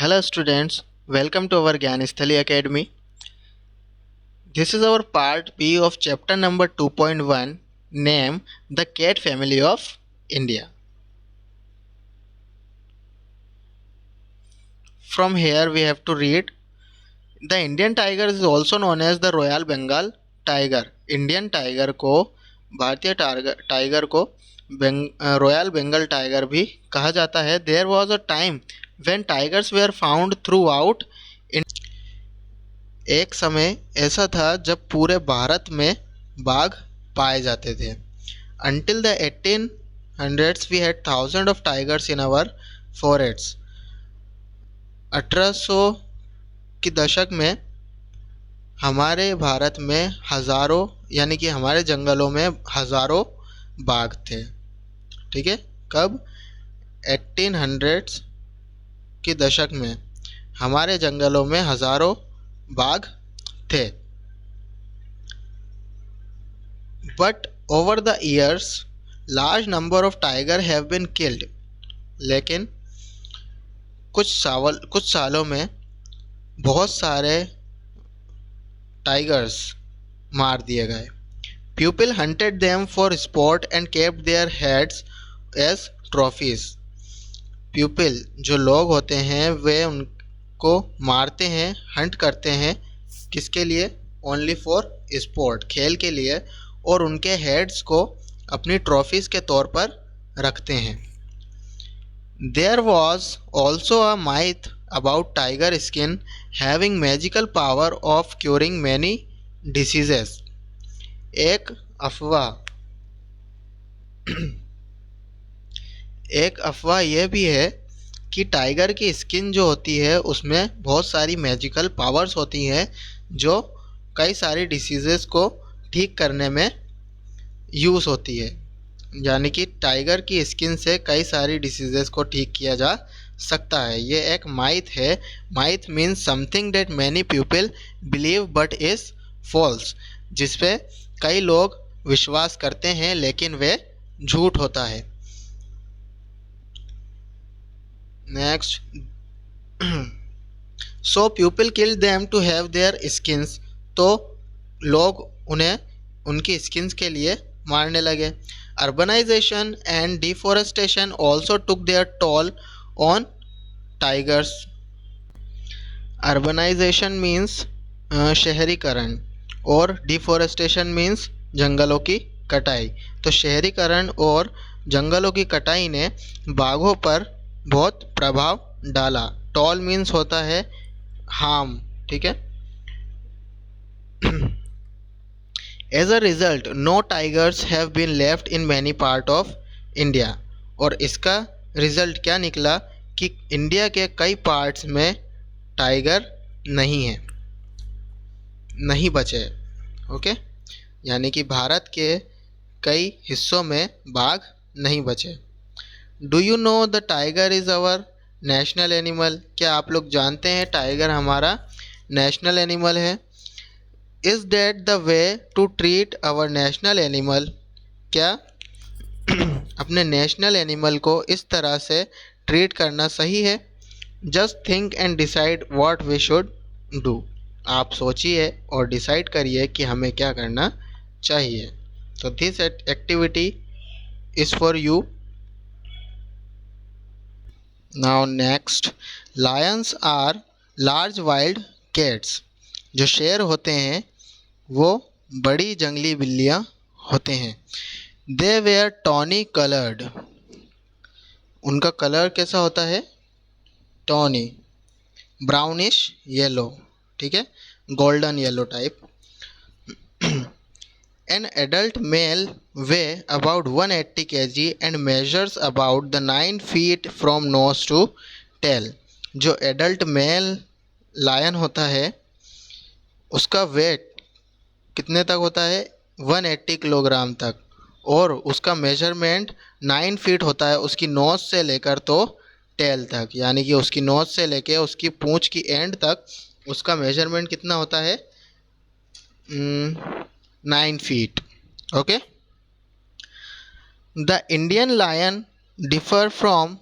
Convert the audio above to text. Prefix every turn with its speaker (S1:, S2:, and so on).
S1: Hello students, welcome to our Gyanisthali Academy. This is our part B of chapter number 2.1, name the cat family of India. From here we have to read the Indian tiger is also known as the Royal Bengal tiger. Indian tiger को भारतीय tiger को royal Bengal tiger भी कहा जाता है. There was a time when tigers were found throughout. एक समय ऐसा था जब पूरे भारत में बाघ पाए जाते थे. Until the 1800s we had thousands of tigers in our forests. 1800 की दशक में हमारे भारत में हज़ारों यानी कि हमारे जंगलों में हज़ारों बाघ थे. ठीक है, कब? 1800s की दशक में हमारे जंगलों में हज़ारों बाघ थे. But over the years, large number of tiger have been killed. लेकिन कुछ सालों में बहुत सारे टाइगर्स मार दिए गए. People hunted them for sport and kept their heads as trophies. People जो लोग होते हैं वे उनको मारते हैं, हंट करते हैं. किसके लिए? ओनली फॉर स्पोर्ट, खेल के लिए, और उनके हेड्स को अपनी ट्रॉफीज के तौर पर रखते हैं. There was also a myth about tiger skin having magical power of curing many diseases. एक अफवाह यह भी है कि टाइगर की स्किन जो होती है उसमें बहुत सारी मैजिकल पावर्स होती हैं जो कई सारी डिसीज़ेस को ठीक करने में यूज़ होती है. यानी कि टाइगर की स्किन से कई सारी डिसीज़ेस को ठीक किया जा सकता है. ये एक माइथ है. Myth means something that many people believe but is false. जिस पे कई लोग विश्वास करते हैं लेकिन वे झूठ होता है. Next, so people kill them to have their skins. तो लोग उन्हें उनकी स्किन्स के लिए मारने लगे. Urbanisation and deforestation also took their toll on tigers. Urbanisation means शहरीकरण और डिफॉरेस्टेशन मीन्स जंगलों की कटाई. तो शहरीकरण और जंगलों की कटाई ने बाघों पर बहुत प्रभाव डाला. टॉल मीन्स होता है हार्म. ठीक है. As a result no tigers have been left in many part of India. और इसका रिजल्ट क्या निकला कि इंडिया के कई पार्ट्स में टाइगर नहीं है, नहीं बचे. ओके, यानी कि भारत के कई हिस्सों में बाघ नहीं बचे. Do you know the tiger is our national animal. क्या आप लोग जानते हैं टाइगर हमारा नेशनल एनिमल है. Is that the way to treat our national animal. क्या अपने नेशनल एनिमल को इस तरह से ट्रीट करना सही है? Just think and decide what we should do. आप सोचिए और डिसाइड करिए कि हमें क्या करना चाहिए. तो this activity is for you. Now next, lions are large wild cats. जो शेर होते हैं वो बड़ी जंगली बिल्लियाँ होते हैं. They were tawny coloured. उनका कलर कैसा होता है? Tawny, brownish yellow. ठीक है, golden yellow type. An adult male weigh about 180 kg and measures about the 9 feet from nose to tail. जो एडल्ट मेल लायन होता है उसका वेट कितने तक होता है? 180 किलोग्राम तक. और उसका मेजरमेंट 9 फीट होता है उसकी नोज़ से लेकर तो टेल तक. यानी कि उसकी नोज़ से लेकर उसकी पूंछ की एंड तक उसका मेजरमेंट कितना होता है? 9 feet. Okay. The Indian lion differ from